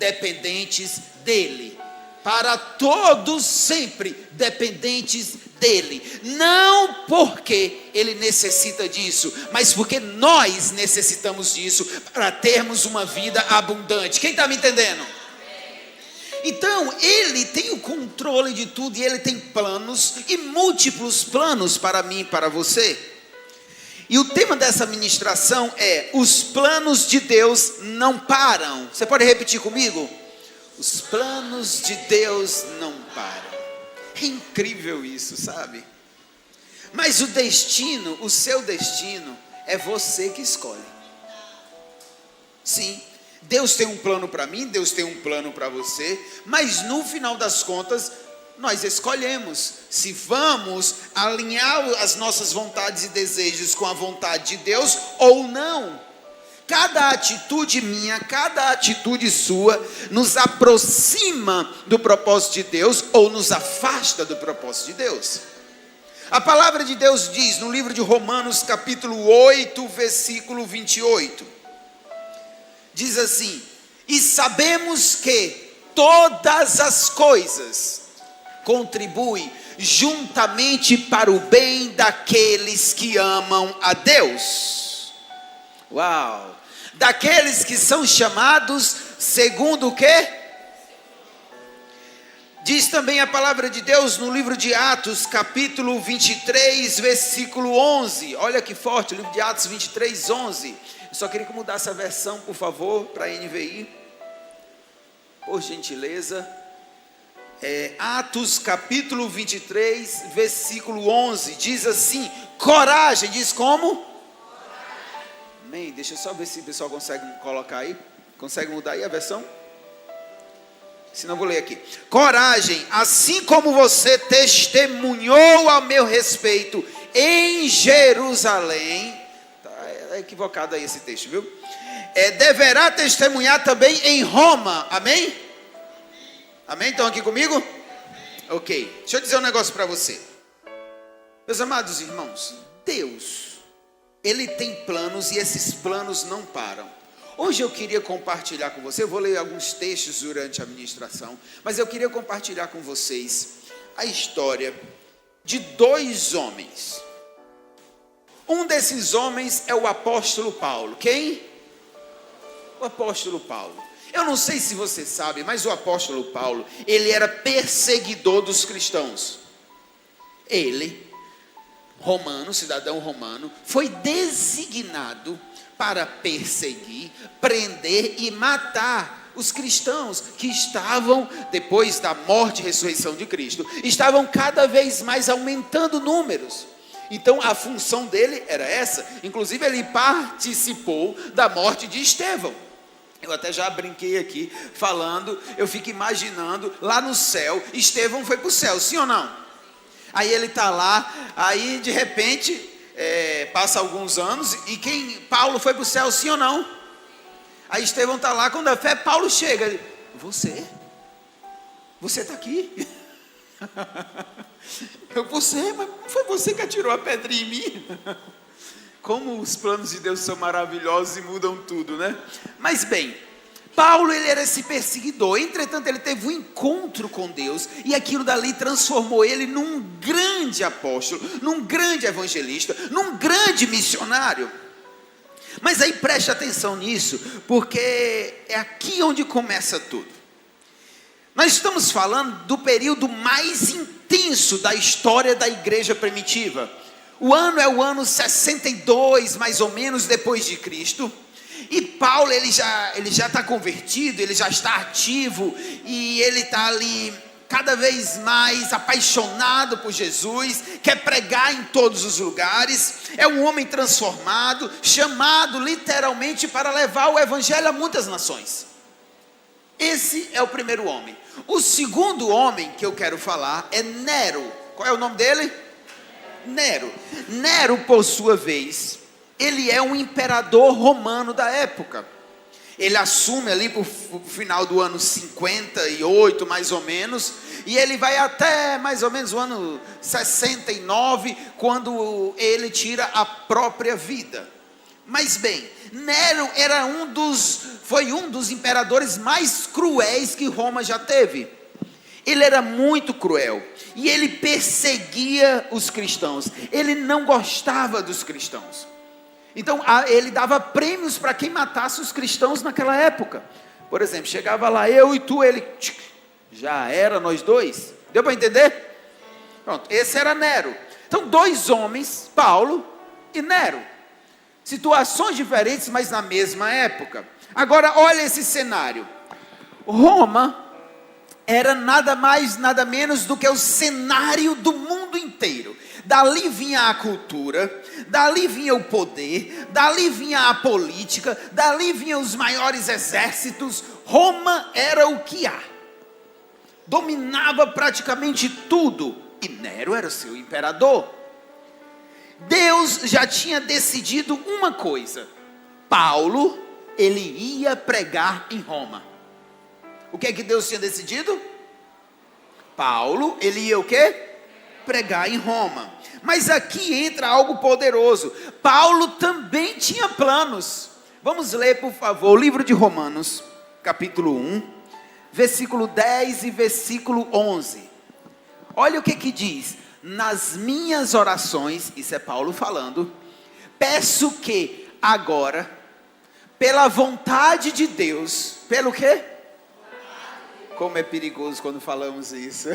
dependentes dele. Para todos sempre dependentes dele. Não porque ele necessita disso, mas porque nós necessitamos disso para termos uma vida abundante. Quem está me entendendo? Então, ele tem o controle de tudo e ele tem planos e múltiplos planos para mim e para você. E o tema dessa ministração é: os planos de Deus não param. Você pode repetir comigo? Os planos de Deus não param. É incrível isso, sabe? Mas o destino, o seu destino, é você que escolhe. Sim, Deus tem um plano para mim, Deus tem um plano para você, mas no final das contas, nós escolhemos se vamos alinhar as nossas vontades e desejos com a vontade de Deus ou não. Cada atitude minha, cada atitude sua nos aproxima do propósito de Deus ou nos afasta do propósito de Deus. A palavra de Deus diz no livro de Romanos capítulo 8, versículo 28. Diz assim: e sabemos que todas as coisas contribuem juntamente para o bem daqueles que amam a Deus. Uau! Daqueles que são chamados segundo o quê? Diz também a palavra de Deus no livro de Atos, capítulo 23, versículo 11. Olha que forte, o livro de Atos 23, 11. Eu só queria que mudasse a versão, por favor, para a NVI. Por gentileza. Atos, capítulo 23, versículo 11. Diz assim: coragem, diz como? Amém. Deixa eu só ver se o pessoal consegue colocar aí. Consegue mudar aí a versão? Senão eu vou ler aqui. Coragem, assim como você testemunhou a meu respeito em Jerusalém. Está equivocado aí esse texto, viu? Deverá testemunhar também em Roma. Amém? Amém? Estão aqui comigo? Ok. Deixa eu dizer um negócio para você. Meus amados irmãos, Deus, Ele tem planos e esses planos não param. Hoje eu queria compartilhar com você, eu vou ler alguns textos durante a ministração, mas eu queria compartilhar com vocês a história de dois homens. Um desses homens é o apóstolo Paulo. Quem? O apóstolo Paulo. Eu não sei se você sabe, mas o apóstolo Paulo, ele era perseguidor dos cristãos. Ele, romano, cidadão romano, foi designado para perseguir, prender e matar os cristãos que estavam, depois da morte e ressurreição de Cristo, estavam cada vez mais aumentando números. Então a função dele era essa. Inclusive ele participou da morte de Estevão. Eu até já brinquei aqui falando, eu fico imaginando lá no céu, Estevão foi para o céu, sim ou não? Aí ele está lá, aí de repente, passa alguns anos, e Paulo foi para o céu, sim ou não? Aí Estevão está lá, quando a fé, Paulo chega, você está aqui? Você, mas foi você que atirou a pedrinha em mim? Como os planos de Deus são maravilhosos e mudam tudo, né? Mas bem, Paulo, ele era esse perseguidor. Entretanto, ele teve um encontro com Deus, e aquilo dali transformou ele num grande apóstolo, num grande evangelista, num grande missionário. Mas aí preste atenção nisso, porque é aqui onde começa tudo. Nós estamos falando do período mais intenso da história da igreja primitiva. O ano é o ano 62, mais ou menos, depois de Cristo. E Paulo, ele já está convertido, ele já está ativo, e ele está ali cada vez mais apaixonado por Jesus, quer pregar em todos os lugares. É um homem transformado, chamado literalmente para levar o evangelho a muitas nações. Esse é o primeiro homem. O segundo homem que eu quero falar é Nero. Qual é o nome dele? Nero. Nero, por sua vez, ele é um imperador romano da época. Ele assume ali por final do ano 58, mais ou menos, e ele vai até mais ou menos o ano 69, quando ele tira a própria vida. Mas bem, Nero foi um dos imperadores mais cruéis que Roma já teve. Ele era muito cruel e ele perseguia os cristãos. Ele não gostava dos cristãos. Então ele dava prêmios para quem matasse os cristãos naquela época. Por exemplo, chegava lá eu e tu, ele já era nós dois. Deu para entender? Pronto, esse era Nero. Então 2 homens, Paulo e Nero. Situações diferentes, mas na mesma época. Agora olha esse cenário. Roma era nada mais, nada menos do que o cenário do mundo inteiro. Dali vinha a cultura, dali vinha o poder, dali vinha a política, dali vinham os maiores exércitos. Roma era o que há. Dominava praticamente tudo. E Nero era o seu imperador. Deus já tinha decidido uma coisa. Paulo, ele ia pregar em Roma. O que é que Deus tinha decidido? Paulo, ele ia o quê? Pregar em Roma. Mas aqui entra algo poderoso. Paulo também tinha planos. Vamos ler, por favor, o livro de Romanos, capítulo 1, versículo 10 e versículo 11. Olha o que diz. Nas minhas orações, isso é Paulo falando, peço que agora, pela vontade de Deus, pelo quê? Como é perigoso quando falamos isso.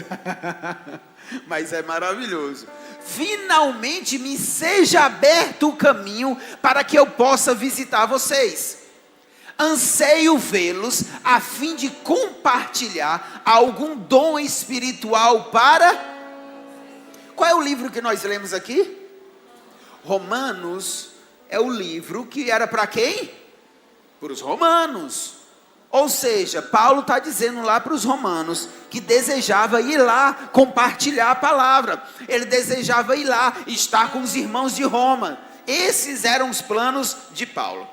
Mas é maravilhoso. Finalmente me seja aberto o caminho para que eu possa visitar vocês. Anseio vê-los a fim de compartilhar algum dom espiritual para... Qual é o livro que nós lemos aqui? Romanos é o livro que era para quem? Para os romanos. Ou seja, Paulo está dizendo lá para os romanos que desejava ir lá compartilhar a palavra. Ele desejava ir lá estar com os irmãos de Roma. Esses eram os planos de Paulo.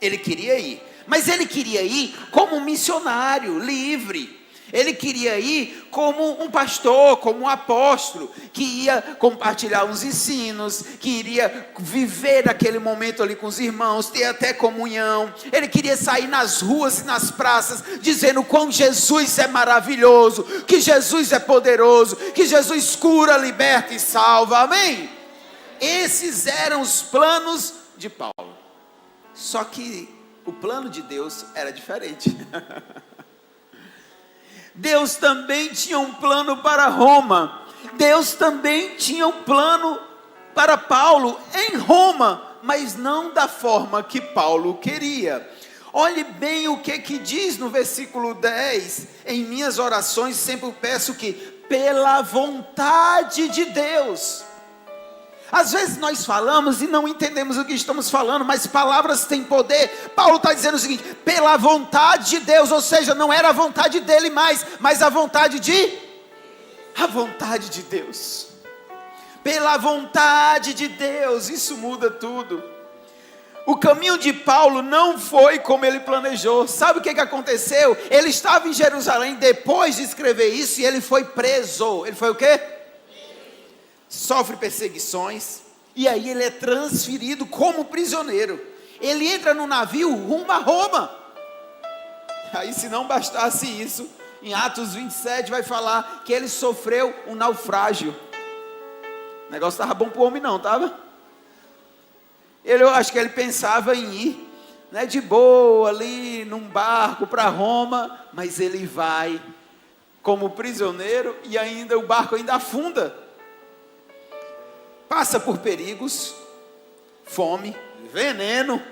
Ele queria ir. Mas ele queria ir como um missionário livre. Ele queria ir como um pastor, como um apóstolo, que ia compartilhar os ensinos, que iria viver naquele momento ali com os irmãos, ter até comunhão. Ele queria sair nas ruas e nas praças, dizendo quão Jesus é maravilhoso, que Jesus é poderoso, que Jesus cura, liberta e salva, amém? Esses eram os planos de Paulo. Só que o plano de Deus era diferente. Deus também tinha um plano para Roma. Deus também tinha um plano para Paulo em Roma, mas não da forma que Paulo queria. Olhe bem o que diz no versículo 10. Em minhas orações sempre peço que, pela vontade de Deus. Às vezes nós falamos e não entendemos o que estamos falando, mas palavras têm poder. Paulo está dizendo o seguinte: pela vontade de Deus, ou seja, não era a vontade dele mais, mas a vontade de Deus. Pela vontade de Deus, isso muda tudo. O caminho de Paulo não foi como ele planejou. Sabe o que aconteceu? Ele estava em Jerusalém depois de escrever isso e ele foi preso. Ele foi o quê? Sofre perseguições, e aí ele é transferido como prisioneiro. Ele entra no navio rumo a Roma. Aí, se não bastasse isso, em Atos 27 vai falar que ele sofreu um naufrágio. O negócio estava bom para o homem não, estava? Eu acho que ele pensava em ir, né, de boa ali num barco para Roma, mas ele vai como prisioneiro e ainda o barco ainda afunda. Passa por perigos, fome, veneno,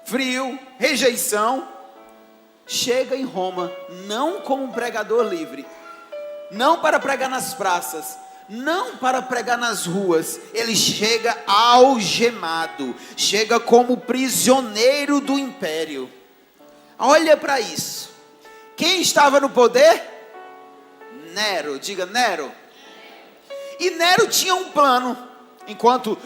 frio, rejeição. Chega em Roma, não como um pregador livre, não para pregar nas praças, não para pregar nas ruas. Ele chega algemado, chega como prisioneiro do império. Olha para isso. Quem estava no poder? Nero, diga Nero. E Nero tinha um plano. Enquanto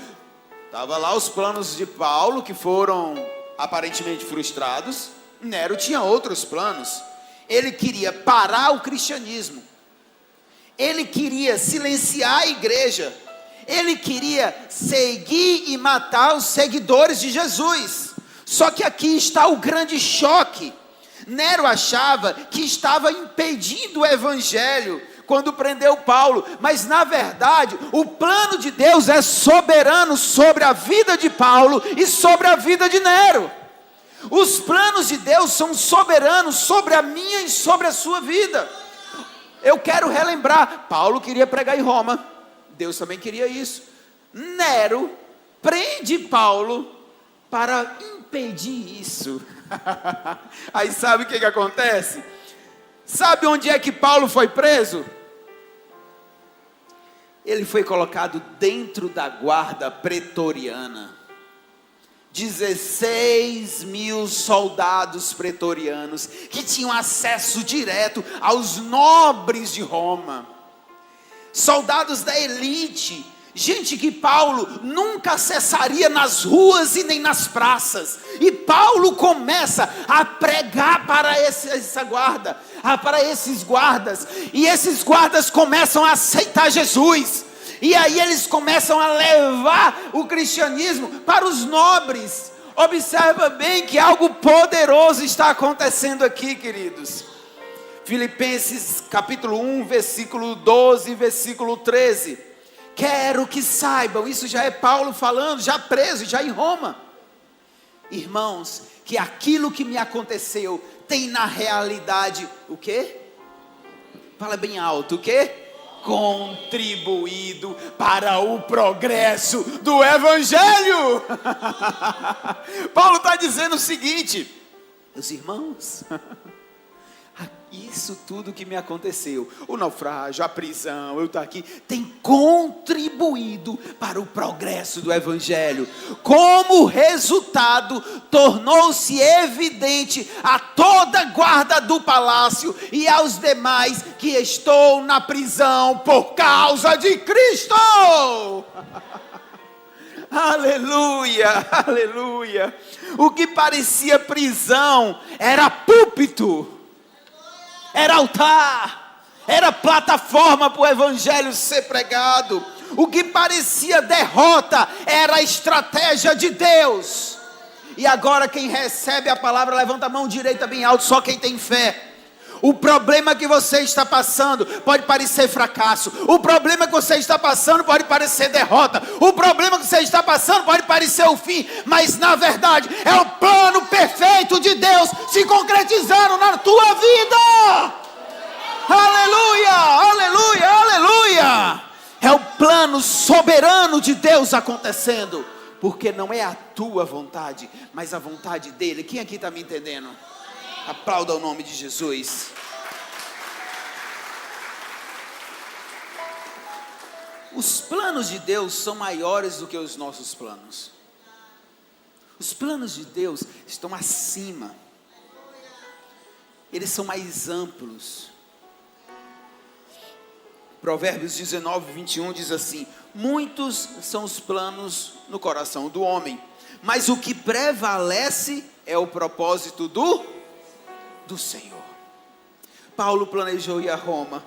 estava lá os planos de Paulo, que foram aparentemente frustrados, Nero tinha outros planos. Ele queria parar o cristianismo. Ele queria silenciar a igreja. Ele queria seguir e matar os seguidores de Jesus. Só que aqui está o grande choque. Nero achava que estava impedindo o evangelho quando prendeu Paulo, mas na verdade o plano de Deus é soberano sobre a vida de Paulo e sobre a vida de Nero. Os planos de Deus são soberanos sobre a minha e sobre a sua vida. Eu quero relembrar, Paulo queria pregar em Roma, Deus também queria isso. Nero prende Paulo para impedir isso. Aí sabe o que acontece? Sabe onde é que Paulo foi preso? Ele foi colocado dentro da guarda pretoriana. 16 mil soldados pretorianos que tinham acesso direto aos nobres de Roma. Soldados da elite, gente que Paulo nunca acessaria nas ruas e nem nas praças. E Paulo começa a pregar para essa guarda, para esses guardas. E esses guardas começam a aceitar Jesus. E aí eles começam a levar o cristianismo para os nobres. Observa bem que algo poderoso está acontecendo aqui, queridos. Filipenses capítulo 1, versículo 12, versículo 13. Quero que saibam, isso já é Paulo falando, já preso, já em Roma. Irmãos, que aquilo que me aconteceu tem na realidade, o quê? Fala bem alto, o quê? Contribuído para o progresso do evangelho. Paulo está dizendo o seguinte, meus irmãos, isso tudo que me aconteceu, o naufrágio, a prisão, eu estou aqui, tem contribuído para o progresso do evangelho. Como resultado, tornou-se evidente a toda a guarda do palácio e aos demais que estou na prisão por causa de Cristo. Aleluia, aleluia. O que parecia prisão era púlpito, era altar, era plataforma para o evangelho ser pregado. O que parecia derrota era a estratégia de Deus. E agora quem recebe a palavra, levanta a mão direita bem alto, só quem tem fé. O problema que você está passando pode parecer fracasso. O problema que você está passando pode parecer derrota. O problema que você está passando pode parecer o fim. Mas na verdade é o plano perfeito de Deus se concretizando na tua vida. Aleluia, aleluia, aleluia. É o plano soberano de Deus acontecendo. Porque não é a tua vontade, mas a vontade dele. Quem aqui está me entendendo? Aplauda o nome de Jesus. Os planos de Deus são maiores do que os nossos planos. Os planos de Deus estão acima. Eles são mais amplos. Provérbios 19, 21 diz assim: muitos são os planos no coração do homem, mas o que prevalece é o propósito do Senhor. Paulo planejou ir a Roma,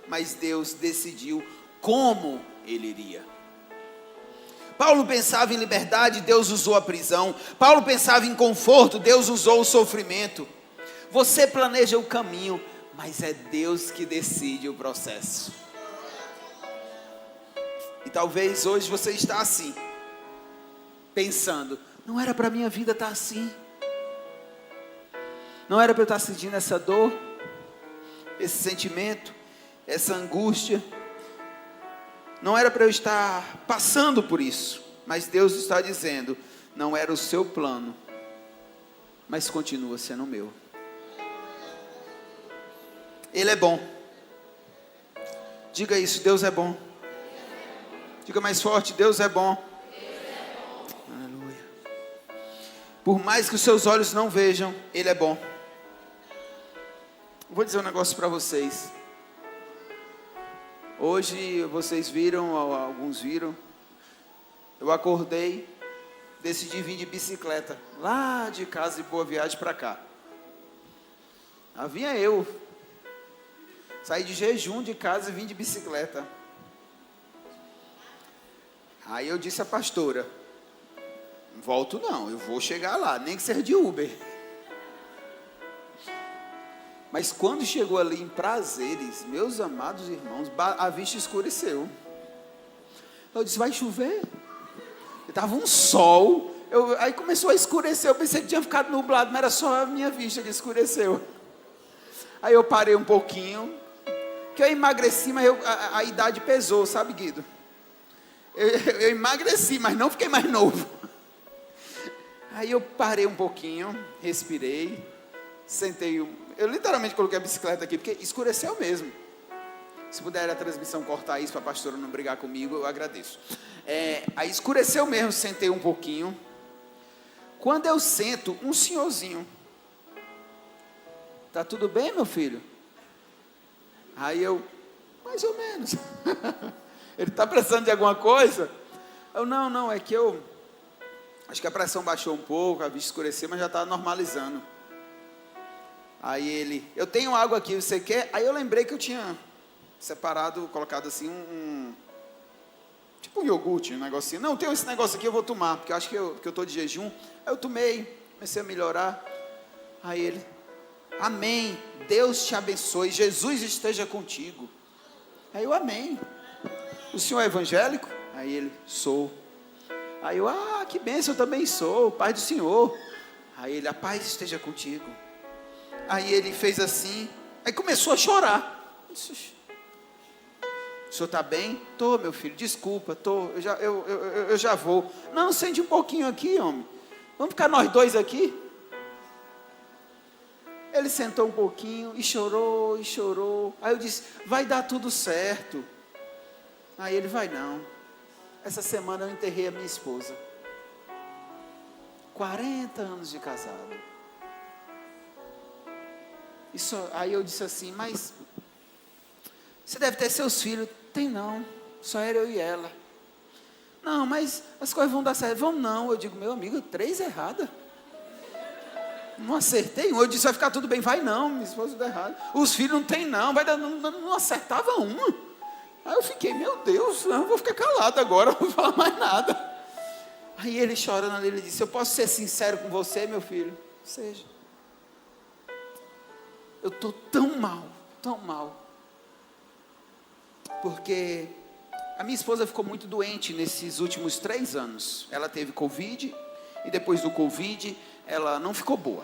mas Deus decidiu como ele iria. Paulo pensava em liberdade, Deus usou a prisão. Paulo pensava em conforto, Deus usou o sofrimento. Você planeja o caminho, mas é Deus que decide o processo. E talvez hoje você está assim, pensando, não era para a minha vida estar assim. Não era para eu estar sentindo essa dor, esse sentimento, essa angústia. Não era para eu estar passando por isso. Mas Deus está dizendo, não era o seu plano, mas continua sendo o meu. Ele é bom. Diga isso, Deus é bom. Diga mais forte, Deus é bom. Aleluia. Por mais que os seus olhos não vejam, Ele é bom. Vou dizer um negócio para vocês. Hoje vocês viram, alguns viram. Eu acordei, decidi vir de bicicleta, lá de casa de Boa Viagem para cá. Lá vinha eu. Saí de jejum de casa e vim de bicicleta. Aí eu disse à pastora: não volto não, eu vou chegar lá, nem que seja de Uber. Mas quando chegou ali em Prazeres, meus amados irmãos, a vista escureceu. Eu disse: vai chover? Estava um sol, aí começou a escurecer, eu pensei que tinha ficado nublado, mas era só a minha vista que escureceu. Aí eu parei um pouquinho, que eu emagreci, mas a idade pesou, sabe, Guido? Eu emagreci, mas não fiquei mais novo. Aí eu parei um pouquinho, respirei, sentei, eu literalmente coloquei a bicicleta aqui, porque escureceu mesmo. Se puder a transmissão cortar isso para a pastora não brigar comigo, eu agradeço. Aí escureceu mesmo, sentei um pouquinho. Quando eu sento, um senhorzinho: tá tudo bem, meu filho? Aí eu: mais ou menos. Ele está precisando de alguma coisa? Eu: não, é que eu acho que a pressão baixou um pouco, a vista escureceu, mas já está normalizando. Aí ele: eu tenho água aqui, você quer? Aí eu lembrei que eu tinha separado, colocado assim tipo um iogurte, um negocinho. Não, tem esse negócio aqui, eu vou tomar, porque eu acho que eu estou de jejum. Aí eu tomei, comecei a melhorar. Aí ele: amém, Deus te abençoe, Jesus esteja contigo. Aí eu: amém. O senhor é evangélico? Aí ele: sou. Aí eu: que bênção, eu também sou, pai do senhor. Aí ele: a paz esteja contigo. Aí ele fez assim, aí começou a chorar. Eu disse: o senhor está bem? Estou, meu filho, desculpa, estou, eu já vou. Não, sente um pouquinho aqui, homem. Vamos ficar nós dois aqui? Ele sentou um pouquinho e chorou, e chorou. Aí eu disse: vai dar tudo certo. Aí ele: vai não. Essa semana eu enterrei a minha esposa. 40 anos de casado. Aí eu disse assim: mas você deve ter seus filhos. Tem não, só era eu e ela. Não, mas as coisas vão dar certo. Vão não. Eu digo: meu amigo, 3 erradas. Não acertei um. Eu disse: vai ficar tudo bem. Vai não, minha esposa deu errado. Os filhos não tem não, vai dar, não acertava uma. Aí eu fiquei: meu Deus, eu vou ficar calado agora, não vou falar mais nada. Aí ele chorando ali, ele disse: eu posso ser sincero com você, meu filho? Seja. Eu estou tão mal. Porque a minha esposa ficou muito doente nesses últimos 3 anos. Ela teve Covid, e depois do Covid, ela não ficou boa.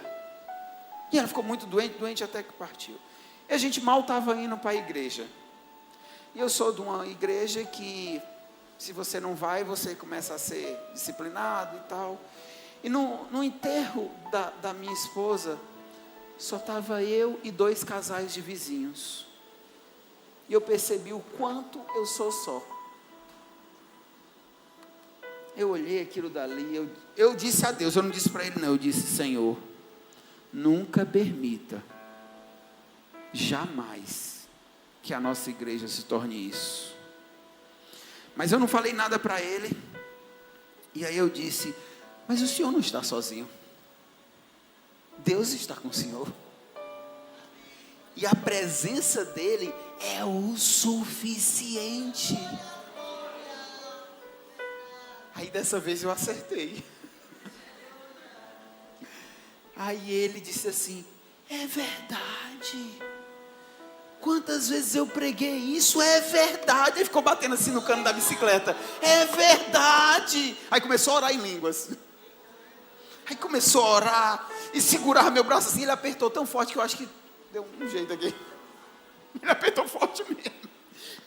E ela ficou muito doente até que partiu. E a gente mal estava indo para a igreja. E eu sou de uma igreja que, se você não vai, você começa a ser disciplinado e tal. E no enterro da minha esposa, só estava eu e 2 casais de vizinhos. E eu percebi o quanto eu sou só. Eu olhei aquilo dali, eu disse a Deus, eu não disse para ele não, eu disse: Senhor, nunca permita, jamais, que a nossa igreja se torne isso. Mas eu não falei nada para ele. E aí eu disse: mas o senhor não está sozinho, Deus está com o senhor. E a presença dele é o suficiente. Aí dessa vez eu acertei. Aí ele disse assim: é verdade. Quantas vezes eu preguei isso? É verdade. Ele ficou batendo assim no cano da bicicleta. É verdade. Aí começou a orar em línguas. Aí começou a orar e segurar meu braço assim. Ele apertou tão forte que eu acho que deu um jeito aqui. Ele apertou forte mesmo.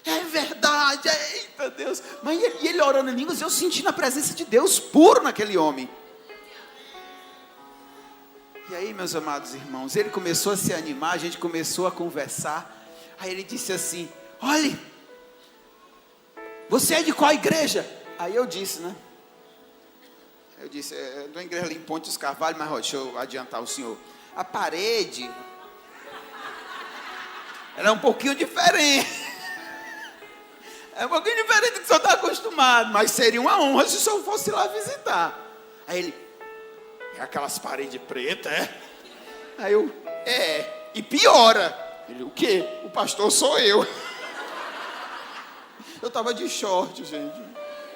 É verdade. Eita Deus. Mas ele orando em línguas, eu senti na presença de Deus puro naquele homem. E aí, meus amados irmãos, ele começou a se animar, a gente começou a conversar. Aí ele disse assim: olhe, você é de qual igreja? Aí eu disse, né? Eu disse: é da igreja ali em Ponte dos Carvalhos, mas deixa eu adiantar o senhor. A parede era um pouquinho diferente. É um pouquinho diferente do que o senhor está acostumado, mas seria uma honra se o senhor fosse lá visitar. Aí ele: é aquelas paredes pretas, é? Aí eu: e piora. Ele: o quê? O pastor sou eu. Eu estava de short, gente.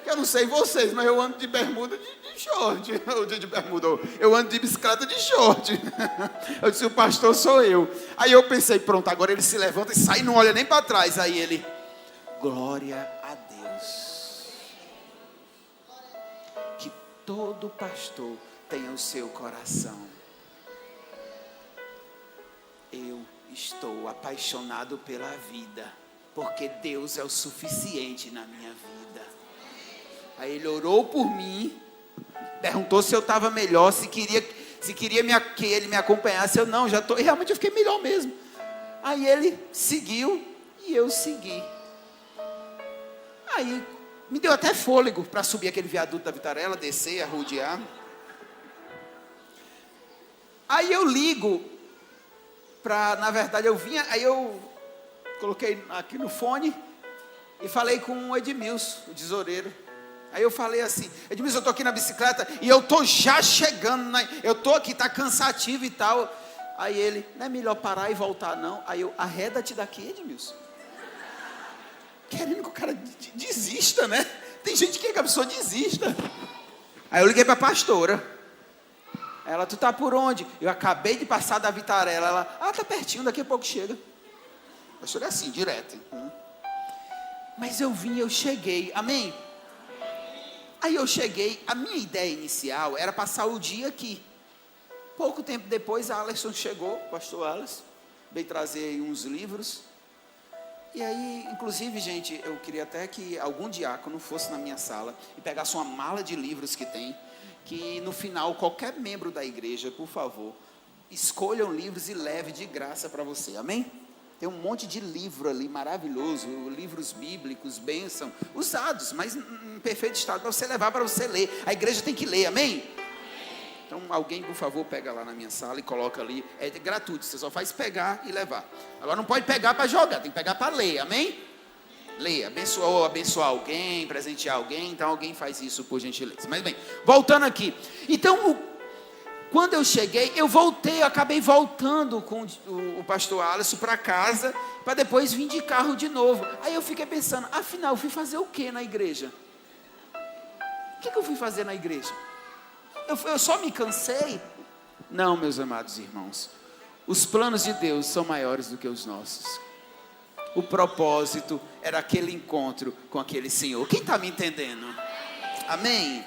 que eu não sei vocês, mas eu ando de bermuda de short. De bermuda, eu ando de bicicleta de short. Eu disse, o pastor sou eu. Aí eu pensei, pronto, agora ele se levanta e sai, não olha nem para trás. Aí ele, glória a Deus. Que todo pastor tenha o seu coração. Eu estou apaixonado pela vida, porque Deus é o suficiente na minha vida. Aí ele orou por mim, perguntou se eu estava melhor, se queria que ele me acompanhasse. Eu não, já estou, e realmente eu fiquei melhor mesmo. Aí ele seguiu e eu segui. Aí me deu até fôlego para subir aquele viaduto da Vitarella, descer, arrodear. Aí eu ligo na verdade eu vinha, aí eu coloquei aqui no fone e falei com o Edmilson, o tesoureiro. Aí eu falei assim, Edmilson, eu estou aqui na bicicleta e eu estou já chegando, eu estou aqui, está cansativo e tal. Aí ele, não é melhor parar e voltar não? Aí eu, arreda-te daqui, Edmilson. Querendo que o cara desista, né? Tem gente que quer que a pessoa desista. Aí eu liguei para a pastora. Ela, tu tá por onde? Eu acabei de passar da Vitarella. Ela, tá pertinho, daqui a pouco chega. A pastora é assim, direto. Mas eu vim, eu cheguei, amém? Aí eu cheguei, a minha ideia inicial era passar o dia aqui. Pouco tempo depois, a Alisson chegou, o pastor Alisson, veio trazer aí uns livros. E aí, inclusive, gente, eu queria até que algum diácono fosse na minha sala e pegasse uma mala de livros que tem, que no final, qualquer membro da igreja, por favor, escolham livros e leve de graça para você, amém? Tem um monte de livro ali, maravilhoso, livros bíblicos, bênção, usados, mas em perfeito estado, para você levar, para você ler. A igreja tem que ler, amém? Então, alguém, por favor, pega lá na minha sala e coloca ali, é gratuito, você só faz pegar e levar. Agora não pode pegar para jogar, tem que pegar para ler, amém? Ler, abençoar alguém, presentear alguém, então alguém faz isso por gentileza. Mas bem, voltando aqui, então, quando eu cheguei, eu acabei voltando com o pastor Alisson para casa, para depois vir de carro de novo. Aí eu fiquei pensando, afinal, eu fui fazer o que na igreja? O que eu fui fazer na igreja? Eu só me cansei? Não, meus amados irmãos, os planos de Deus são maiores do que os nossos. O propósito era aquele encontro com aquele Senhor. Quem está me entendendo? Amém?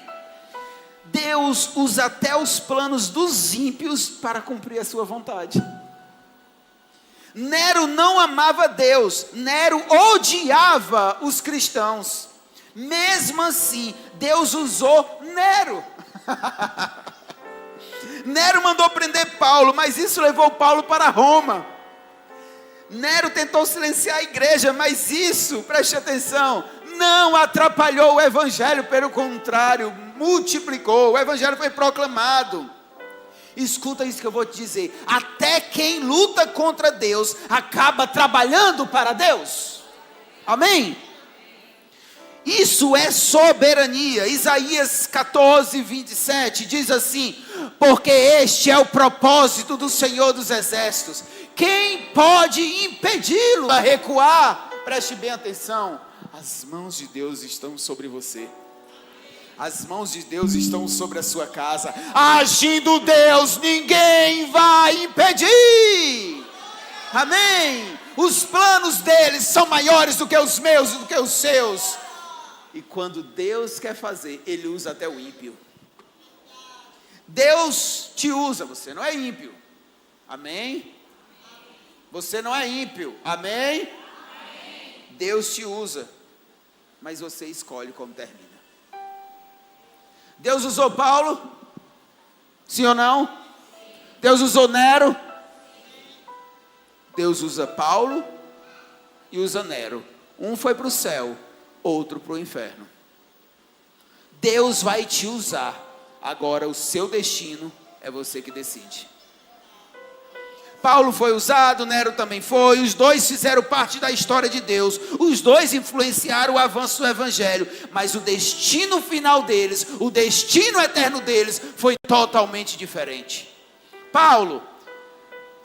Deus usa até os planos dos ímpios para cumprir a sua vontade. Nero não amava Deus, Nero odiava os cristãos. Mesmo assim, Deus usou Nero. Nero mandou prender Paulo, mas isso levou Paulo para Roma. Nero tentou silenciar a igreja, mas isso, preste atenção, não atrapalhou o evangelho, pelo contrário, multiplicou, o evangelho foi proclamado. Escuta isso que eu vou te dizer, até quem luta contra Deus, acaba trabalhando para Deus, amém? Isso é soberania. Isaías 14, 27 diz assim, porque este é o propósito do Senhor dos Exércitos, quem pode impedi-lo a recuar? Preste bem atenção, as mãos de Deus estão sobre você, as mãos de Deus estão sobre a sua casa, agindo Deus, ninguém vai impedir, amém? Os planos deles são maiores do que os meus e do que os seus, e quando Deus quer fazer, Ele usa até o ímpio. Deus te usa, você não é ímpio, amém? Você não é ímpio, amém? Amém? Deus te usa, mas você escolhe como termina. Deus usou Paulo, sim ou não? Deus usou Nero. Deus usa Paulo e usa Nero. Um foi para o céu, outro para o inferno. Deus vai te usar. Agora o seu destino é você que decide. Paulo foi usado, Nero também foi, os dois fizeram parte da história de Deus, os dois influenciaram o avanço do evangelho, mas o destino final deles, o destino eterno deles, foi totalmente diferente. Paulo,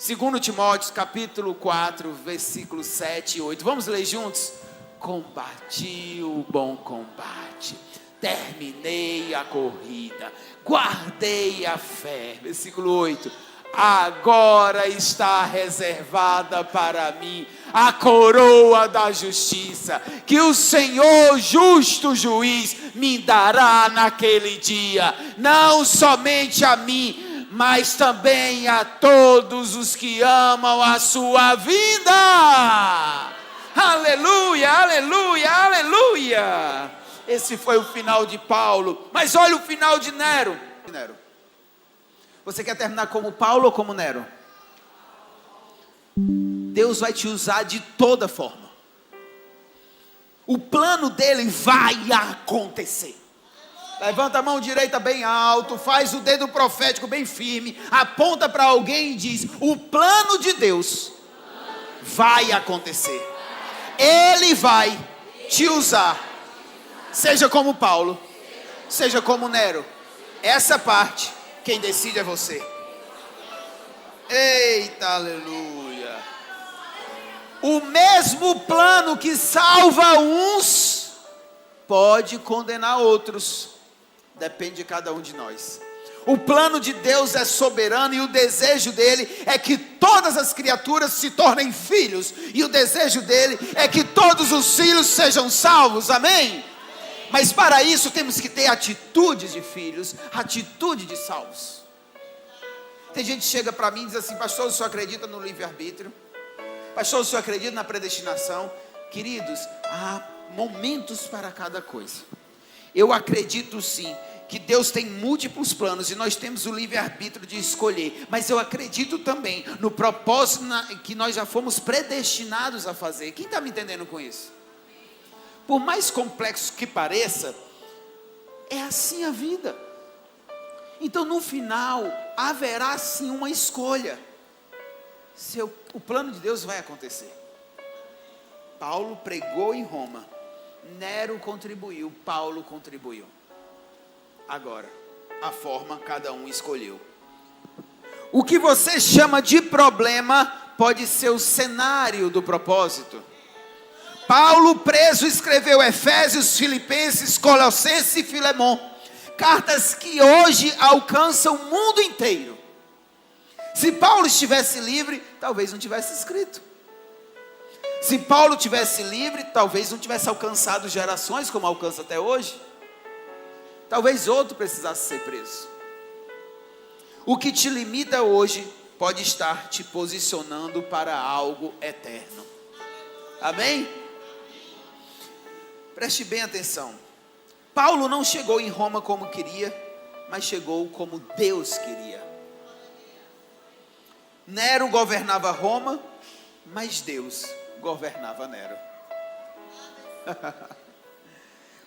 2 Timóteo capítulo 4, versículos 7 e 8, vamos ler juntos? Combati o bom combate, terminei a corrida, guardei a fé. Versículo 8. Agora está reservada para mim a coroa da justiça, que o Senhor justo juiz me dará naquele dia, não somente a mim, mas também a todos os que amam a sua vida. Aleluia, aleluia, aleluia. Esse foi o final de Paulo. Mas olha o final de Nero. Você quer terminar como Paulo ou como Nero? Deus vai te usar de toda forma. O plano dele vai acontecer. Levanta a mão direita bem alto, faz o dedo profético bem firme, aponta para alguém e diz: o plano de Deus vai acontecer. Ele vai te usar. Seja como Paulo, seja como Nero. Essa parte, quem decide é você. Eita, aleluia. O mesmo plano que salva uns, pode condenar outros. Depende de cada um de nós. O plano de Deus é soberano e o desejo dele é que todas as criaturas se tornem filhos. E o desejo dele é que todos os filhos sejam salvos, amém? Mas para isso temos que ter atitudes de filhos, atitude de salvos. Tem gente que chega para mim e diz assim: pastor, o senhor acredita no livre-arbítrio? Pastor, o senhor acredita na predestinação? Queridos, há momentos para cada coisa. Eu acredito sim que Deus tem múltiplos planos e nós temos o livre-arbítrio de escolher. Mas eu acredito também no propósito que nós já fomos predestinados a fazer. Quem está me entendendo com isso? Por mais complexo que pareça, é assim a vida. Então no final, haverá sim uma escolha. O plano de Deus vai acontecer. Paulo pregou em Roma. Nero contribuiu, Paulo contribuiu. Agora, a forma cada um escolheu. O que você chama de problema pode ser o cenário do propósito. Paulo preso escreveu Efésios, Filipenses, Colossenses e Filemon. Cartas que hoje alcançam o mundo inteiro. Se Paulo estivesse livre, talvez não tivesse escrito. Se Paulo tivesse livre, talvez não tivesse alcançado gerações como alcança até hoje. Talvez outro precisasse ser preso. O que te limita hoje pode estar te posicionando para algo eterno. Amém? Preste bem atenção. Paulo não chegou em Roma como queria, mas chegou como Deus queria. Nero governava Roma, mas Deus governava Nero.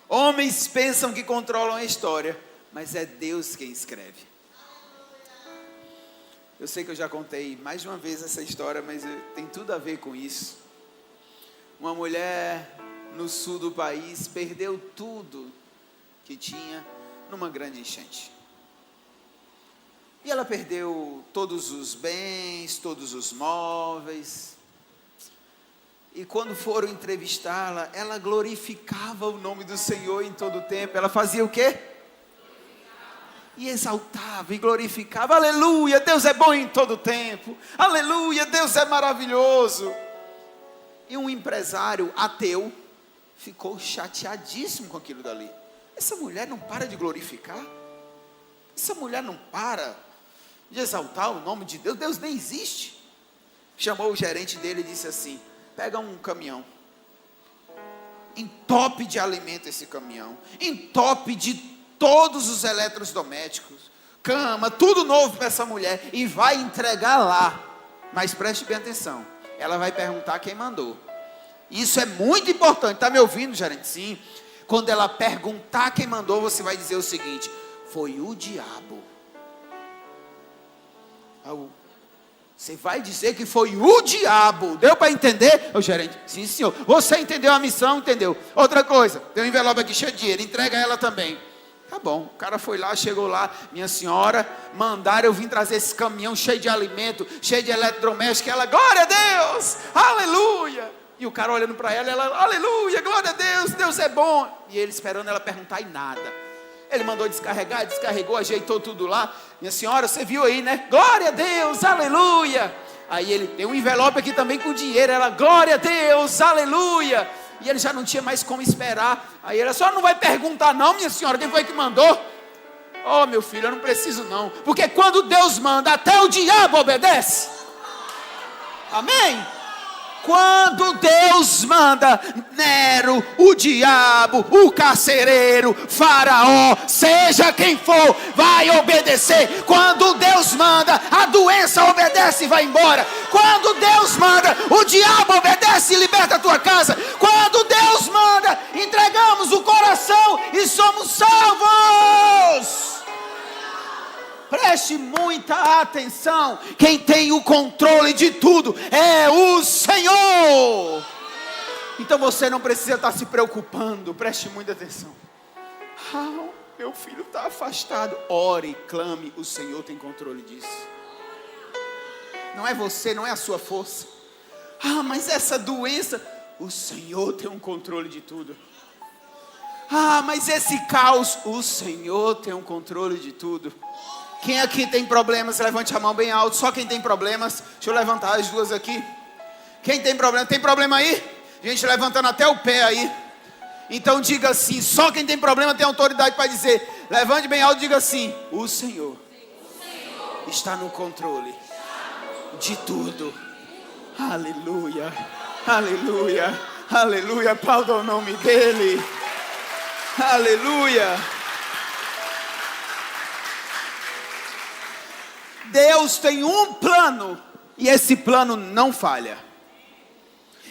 Homens pensam que controlam a história, mas é Deus quem escreve. Eu sei que eu já contei mais de uma vez essa história, mas tem tudo a ver com isso. Uma mulher no sul do país perdeu tudo que tinha numa grande enchente. E ela perdeu todos os bens, todos os móveis. E quando foram entrevistá-la, ela glorificava o nome do Senhor em todo o tempo. Ela fazia o quê? E exaltava e glorificava. Aleluia, Deus é bom em todo o tempo. Aleluia, Deus é maravilhoso. E um empresário ateu ficou chateadíssimo com aquilo dali. Essa mulher não para de glorificar. Essa mulher não para de exaltar o nome de Deus. Deus nem existe. Chamou o gerente dele e disse assim: pega um caminhão, entope de alimento esse caminhão, entope de todos os eletrodomésticos, cama, tudo novo para essa mulher, e vai entregar lá. Mas preste bem atenção, ela vai perguntar quem mandou. Isso é muito importante. Está me ouvindo, gerente? Sim. Quando ela perguntar quem mandou, você vai dizer o seguinte: foi o diabo. Você vai dizer que foi o diabo. Deu para entender? O gerente: sim, senhor. Você entendeu a missão? Entendeu? Outra coisa, tem um envelope aqui cheio de dinheiro, entrega ela também. Tá bom, o cara foi lá, chegou lá: minha senhora, mandaram eu vim trazer esse caminhão cheio de alimento, cheio de eletrodoméstico. Ela: glória a Deus, aleluia. E o cara olhando para ela, ela, aleluia, glória a Deus, Deus é bom. E ele esperando ela perguntar e nada. Ele mandou descarregar, descarregou, ajeitou tudo lá. Minha senhora, você viu aí, né? Glória a Deus, aleluia. Aí ele tem um envelope aqui também com dinheiro. Ela, glória a Deus, aleluia. E ele já não tinha mais como esperar. Aí ela, só não vai perguntar não, minha senhora, quem foi que mandou? Oh, meu filho, eu não preciso não. Porque quando Deus manda, até o diabo obedece. Amém? Quando Deus manda, Nero, o diabo, o carcereiro, Faraó, seja quem for, vai obedecer. Quando Deus manda, a doença obedece e vai embora. Quando Deus manda, o diabo obedece e liberta a tua casa. Quando Deus manda, entregamos o coração e somos salvos. Preste muita atenção. Quem tem o controle de tudo é o Senhor. Então você não precisa estar se preocupando. Preste muita atenção. Meu filho está afastado. Ore, clame. O Senhor tem controle disso. Não é você, não é a sua força. Mas essa doença, o Senhor tem um controle de tudo. Mas esse caos, o Senhor tem um controle de tudo. Quem aqui tem problemas, levante a mão bem alto. Só quem tem problemas, deixa eu levantar as duas aqui. Quem tem problema aí? Gente levantando até o pé aí. Então diga assim, só quem tem problema tem autoridade para dizer. Levante bem alto e diga assim, o Senhor está no controle de tudo. Aleluia, aleluia, aleluia. Aplauda o nome dele. Aleluia. Deus tem um plano e esse plano não falha.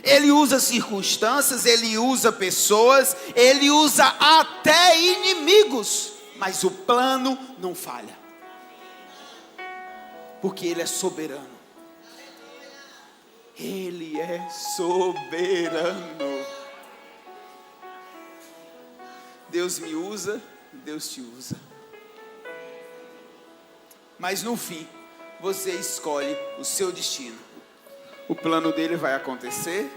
Ele usa circunstâncias, ele usa pessoas, ele usa até inimigos, mas o plano não falha. Porque ele é soberano. Ele é soberano. Deus me usa, Deus te usa. Mas no fim, você escolhe o seu destino. O plano dele vai acontecer,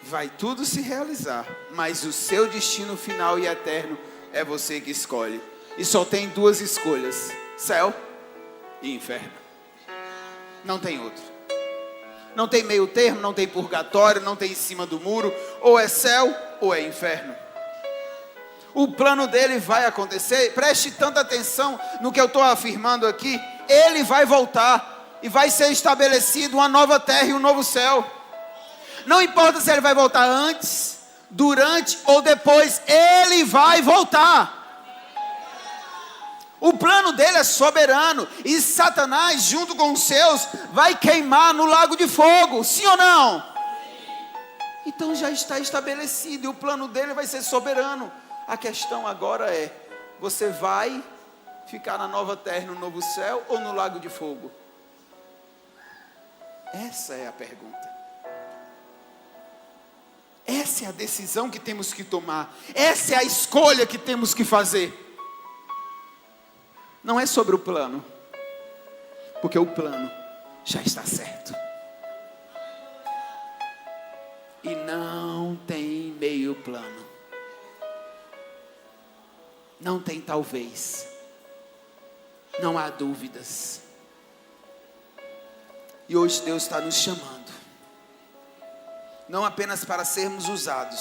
vai tudo se realizar, mas o seu destino final e eterno é você que escolhe. E só tem duas escolhas: céu e inferno. Não tem outro. Não tem meio termo, não tem purgatório, não tem em cima do muro. Ou é céu ou é inferno. O plano dele vai acontecer. Preste tanta atenção no que eu estou afirmando aqui. Ele vai voltar e vai ser estabelecido uma nova terra e um novo céu. Não importa se ele vai voltar antes, durante ou depois, ele vai voltar. O plano dele é soberano. E Satanás, junto com os seus, vai queimar no lago de fogo. Sim ou não? Então já está estabelecido. E o plano dele vai ser soberano. A questão agora é: você vai ficar na nova terra, no novo céu, ou no lago de fogo? Essa é a pergunta. Essa é a decisão que temos que tomar. Essa é a escolha que temos que fazer. Não é sobre o plano, porque o plano já está certo. E não tem meio plano. Não tem talvez. Não há dúvidas. E hoje Deus está nos chamando. Não apenas para sermos usados,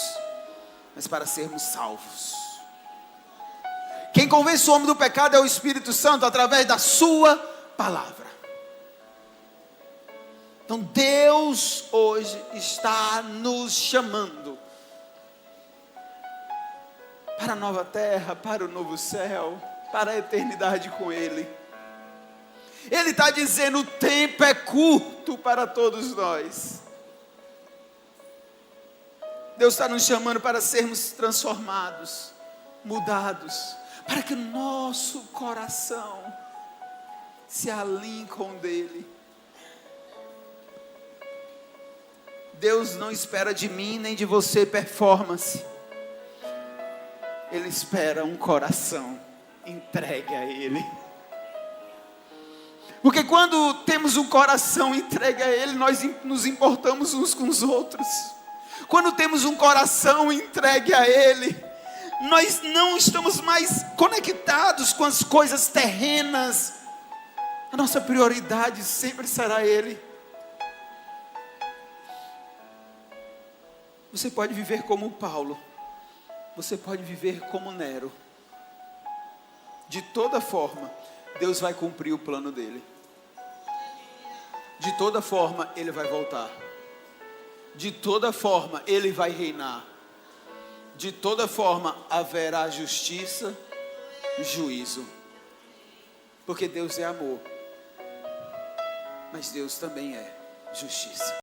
mas para sermos salvos. Quem convence o homem do pecado é o Espírito Santo através da sua palavra. Então Deus hoje está nos chamando para a nova terra, para o novo céu, para a eternidade com Ele. Ele está dizendo: o tempo é curto para todos nós. Deus está nos chamando para sermos transformados, mudados, para que o nosso coração se alinhe com o dele. Deus não espera de mim nem de você performance. Ele espera um coração entregue a Ele. Porque quando temos um coração entregue a Ele, nós nos importamos uns com os outros. Quando temos um coração entregue a Ele, nós não estamos mais conectados com as coisas terrenas. A nossa prioridade sempre será Ele. Você pode viver como Paulo. Você pode viver como Nero. De toda forma, Deus vai cumprir o plano dele. De toda forma, Ele vai voltar. De toda forma, Ele vai reinar. De toda forma, haverá justiça e juízo. Porque Deus é amor. Mas Deus também é justiça.